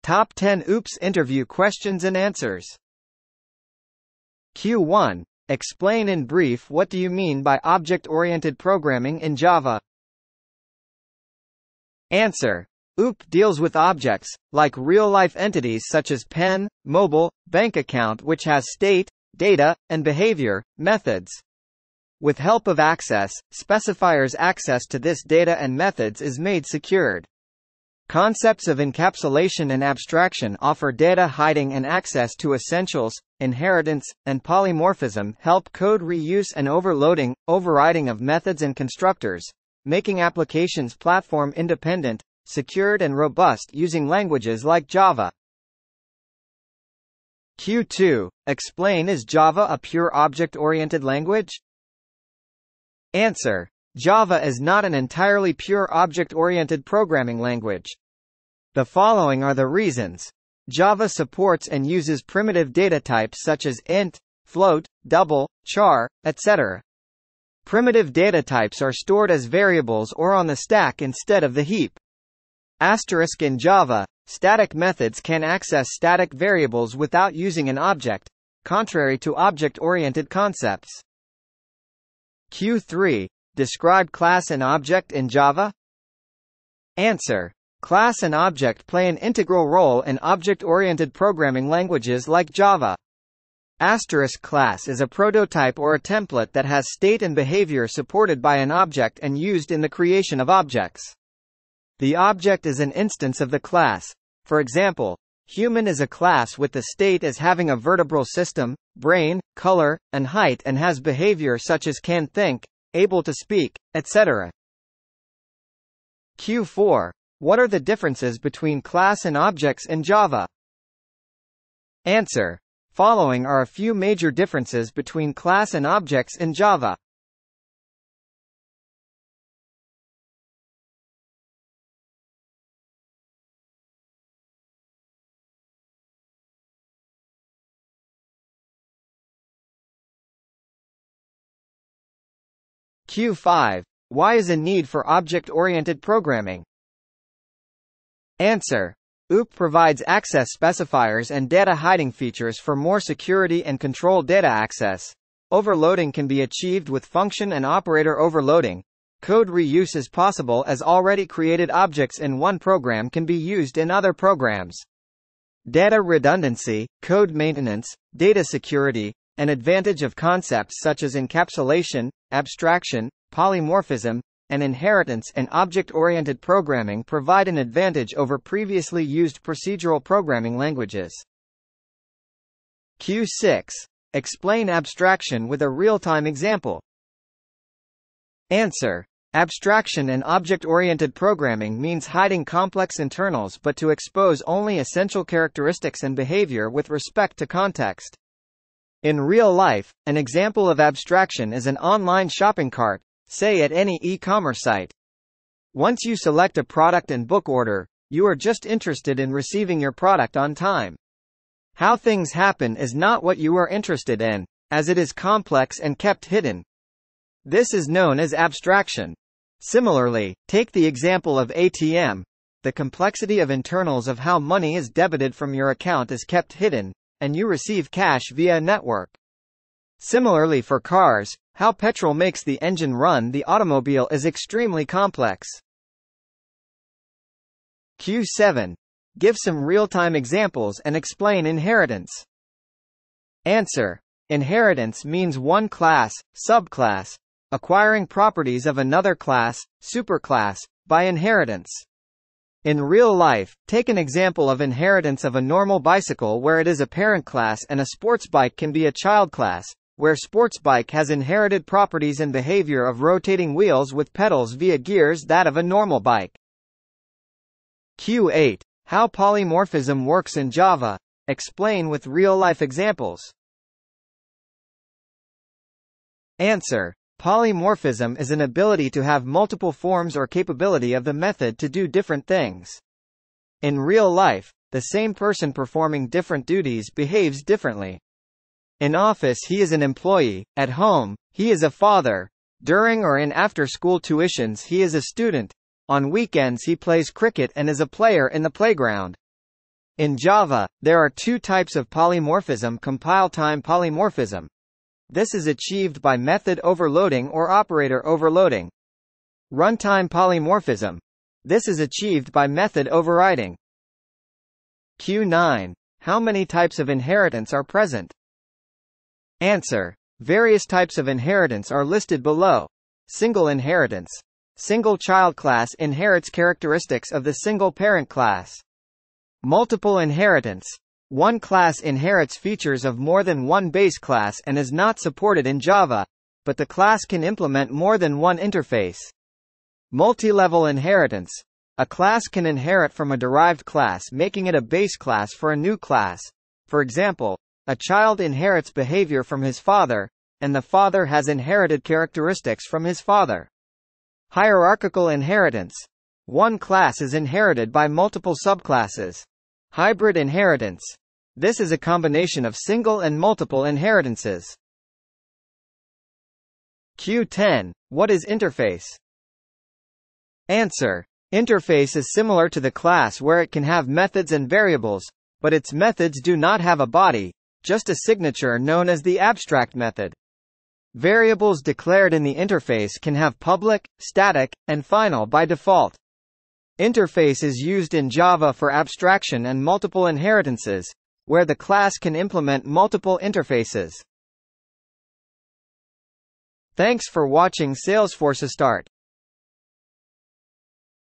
Top 10 OOPS interview questions and answers. Q1. Explain in brief what do you mean by object-oriented programming in Java? Answer. OOP deals with objects, like real-life entities such as pen, mobile, bank account which has state, data, and behavior, methods. With help of access, specifiers access to this data and methods is made secured. Concepts of encapsulation and abstraction offer data hiding and access to essentials, inheritance, and polymorphism help code reuse and overriding of methods and constructors, making applications platform-independent, secured and robust using languages like Java. Q2. Explain, is Java a pure object-oriented language? Answer. Java is not an entirely pure object-oriented programming language. The following are the reasons. Java supports and uses primitive data types such as int, float, double, char, etc. Primitive data types are stored as variables or on the stack instead of the heap. Asterisk in Java, static methods can access static variables without using an object, contrary to object-oriented concepts. Q3. Describe class and object in Java? Answer. Class and object play an integral role in object-oriented programming languages like Java. Asterisk class is a prototype or a template that has state and behavior supported by an object and used in the creation of objects. The object is an instance of the class. For example, human is a class with the state as having a vertebral system, brain, color, and height and has behavior such as can think, able to speak, etc. Q4. What are the differences between class and objects in Java? Answer. Following are a few major differences between class and objects in Java. Q5. Why is a need for object-oriented programming? Answer. OOP provides access specifiers and data hiding features for more security and controlled data access. Overloading can be achieved with function and operator overloading. Code reuse is possible as already created objects in one program can be used in other programs. Data redundancy, code maintenance, data security, an advantage of concepts such as encapsulation, abstraction, polymorphism, and inheritance and object-oriented programming provide an advantage over previously used procedural programming languages. Q6. Explain abstraction with a real-time example. Answer. Abstraction in object-oriented programming means hiding complex internals but to expose only essential characteristics and behavior with respect to context. In real life, an example of abstraction is an online shopping cart, say at any e-commerce site. Once you select a product and book order, you are just interested in receiving your product on time. How things happen is not what you are interested in, as it is complex and kept hidden. This is known as abstraction. Similarly, take the example of ATM. The complexity of internals of how money is debited from your account is kept hidden, and you receive cash via a network. Similarly for cars, how petrol makes the engine run the automobile is extremely complex. Q7. Give some real-time examples and explain inheritance. Answer. Inheritance means one class, subclass, acquiring properties of another class, superclass, by inheritance. In real life, take an example of inheritance of a normal bicycle where it is a parent class and a sports bike can be a child class, where sports bike has inherited properties and behavior of rotating wheels with pedals via gears that of a normal bike. Q8. How polymorphism works in Java. Explain with real-life examples. Answer. Polymorphism is an ability to have multiple forms or capability of the method to do different things. In real life, the same person performing different duties behaves differently. In office he is an employee, at home, he is a father, during or in after-school tuitions he is a student, on weekends he plays cricket and is a player in the playground. In Java, there are two types of polymorphism: compile-time polymorphism. This is achieved by method overloading or operator overloading. Runtime polymorphism. This is achieved by method overriding. Q9. How many types of inheritance are present? Answer. Various types of inheritance are listed below. Single inheritance. Single child class inherits characteristics of the single parent class. Multiple inheritance. One class inherits features of more than one base class and is not supported in Java, but the class can implement more than one interface. Multi-level inheritance. A class can inherit from a derived class, making it a base class for a new class. For example, a child inherits behavior from his father, and the father has inherited characteristics from his father. Hierarchical inheritance. One class is inherited by multiple subclasses. Hybrid inheritance. This is a combination of single and multiple inheritances. Q10. What is interface? Answer. Interface is similar to the class where it can have methods and variables, but its methods do not have a body, just a signature known as the abstract method. Variables declared in the interface can have public, static, and final by default. Interface is used in Java for abstraction and multiple inheritances, where the class can implement multiple interfaces. Thanks for watching Salesforcestart.